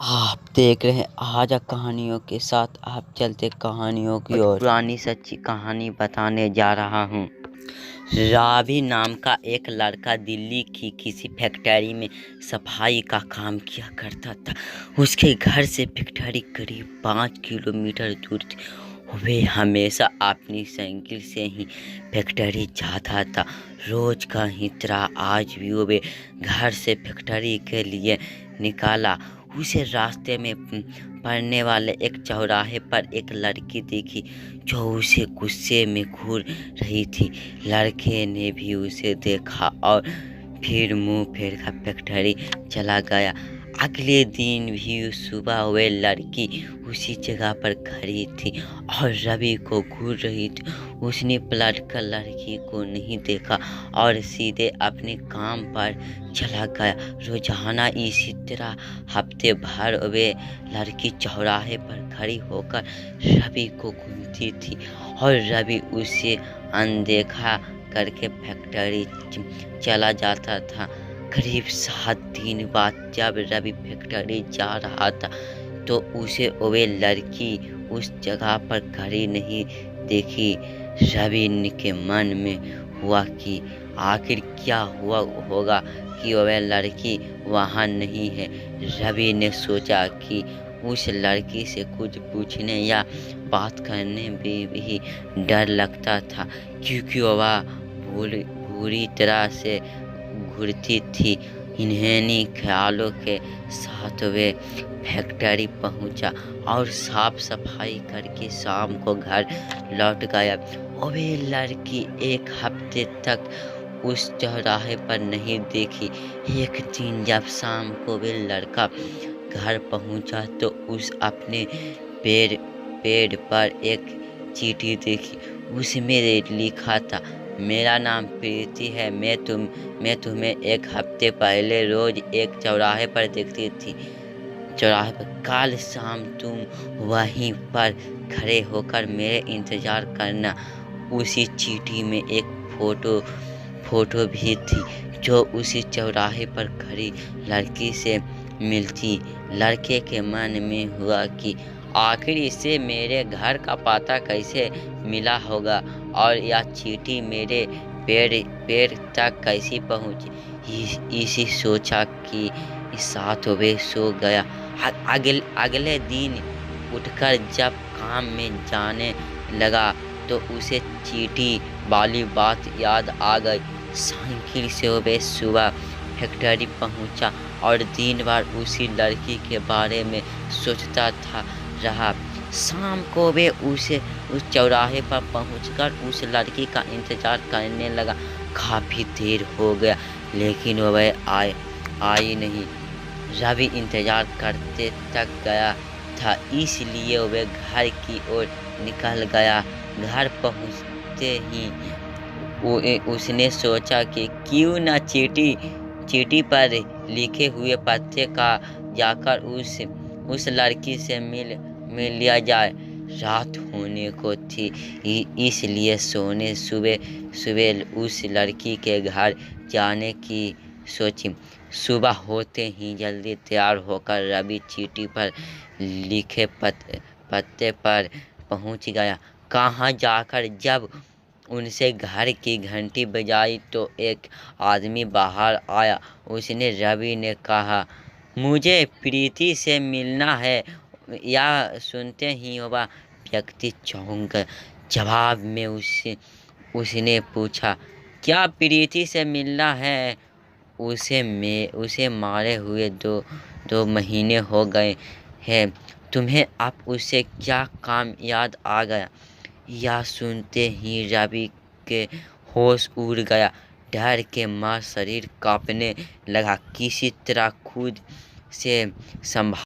आप देख रहे हैं आजा कहानियों के साथ। आप चलते कहानियों की ओर। पुरानी सच्ची कहानी बताने जा रहा हूँ। रावी नाम का एक लड़का दिल्ली की किसी फैक्ट्री में सफाई का काम किया करता था। उसके घर से फैक्ट्री करीब 5 किलोमीटर दूर थी। वे हमेशा अपनी साइकिल से ही फैक्ट्री जाता था। रोज का ही तरह आज भी वे घर से फैक्ट्री के लिए निकाला। उसे रास्ते में पड़ने वाले एक चौराहे पर एक लड़की देखी जो उसे गुस्से में घूर रही थी। लड़के ने भी उसे देखा और फिर मुंह फेरकर फैक्ट्री चला गया। अगले दिन भी सुबह वे लड़की उसी जगह पर खड़ी थी और रवि को घूर रही थी। उसने पलटकर लड़की को नहीं देखा और सीधे अपने काम पर चला गया। रोजाना इसी तरह हफ्ते भर वे लड़की चौराहे पर खड़ी होकर रवि को घूमती थी और रवि उसे अनदेखा करके फैक्ट्री चला जाता था। करीब 7 दिन बाद जब रवि फैक्ट्री जा रहा था तो उसे वे लड़की उस जगह पर खड़ी नहीं देखी। रवि के मन में हुआ कि आखिर क्या हुआ होगा कि वह लड़की वहाँ नहीं है। रवि ने सोचा कि उस लड़की से कुछ पूछने या बात करने में भी डर लगता था क्योंकि वह बुरी तरह से घूरती थी। इन्हीं ख्यालों के साथ वे फैक्ट्री पहुंचा और साफ सफाई करके शाम को घर लौट गया। वे लड़की एक हफ्ते तक उस चौराहे पर नहीं देखी। एक दिन जब शाम को वे लड़का घर पहुंचा तो उस अपने पेड़ पर एक चिट्ठी देखी। उसमें लिखा था, मेरा नाम प्रीति है। मैं तुम्हें एक हफ्ते पहले रोज एक चौराहे पर देखती थी। चौराहे पर कल शाम तुम वहीं पर खड़े होकर मेरे इंतजार करना। उसी चिट्ठी में एक फोटो भी थी जो उसी चौराहे पर खड़ी लड़की से मिलती। लड़के के मन में हुआ कि आखिर इसे मेरे घर का पता कैसे मिला होगा और यह चिट्ठी मेरे पेड़ तक कैसी पहुंची। इसी सोचा कि साथ वे सो गया। अगले दिन उठकर जब काम में जाने लगा तो उसे चिट्ठी वाली बात याद आ गई। साइकिल से वे सुबह फैक्ट्री पहुंचा और दिन भर उसी लड़की के बारे में सोचता रहा। शाम को वे उस चौराहे पर पहुंचकर उस लड़की का इंतजार करने लगा। काफ़ी देर हो गया लेकिन वह आई नहीं। रवि इंतजार करते तक गया था इसलिए वह घर की ओर निकल गया। घर पहुंचते ही उसने सोचा कि क्यों न चीटी पर लिखे हुए पत्ते का जाकर उस लड़की से मिल लिया जाए। रात होने को थी इसलिए सुबह उस लड़की के घर जाने की सोची। सुबह होते ही जल्दी तैयार होकर रवि चिट्ठी पर लिखे पत्ते पर पहुंच गया। कहाँ जाकर जब उनसे घर की घंटी बजाई तो एक आदमी बाहर आया। उसने रवि ने कहा, मुझे प्रीति से मिलना है। यह सुनते ही वह व्यक्ति चौंक गया। जवाब में उसने पूछा, क्या प्रीति से मिलना है? उसे मारे हुए दो महीने हो गए हैं। तुम्हें अब उससे क्या काम याद आ गया? यह सुनते ही रवि के होश उड़ गया। डर के मारे शरीर कांपने लगा। किसी तरह खुद से संभाल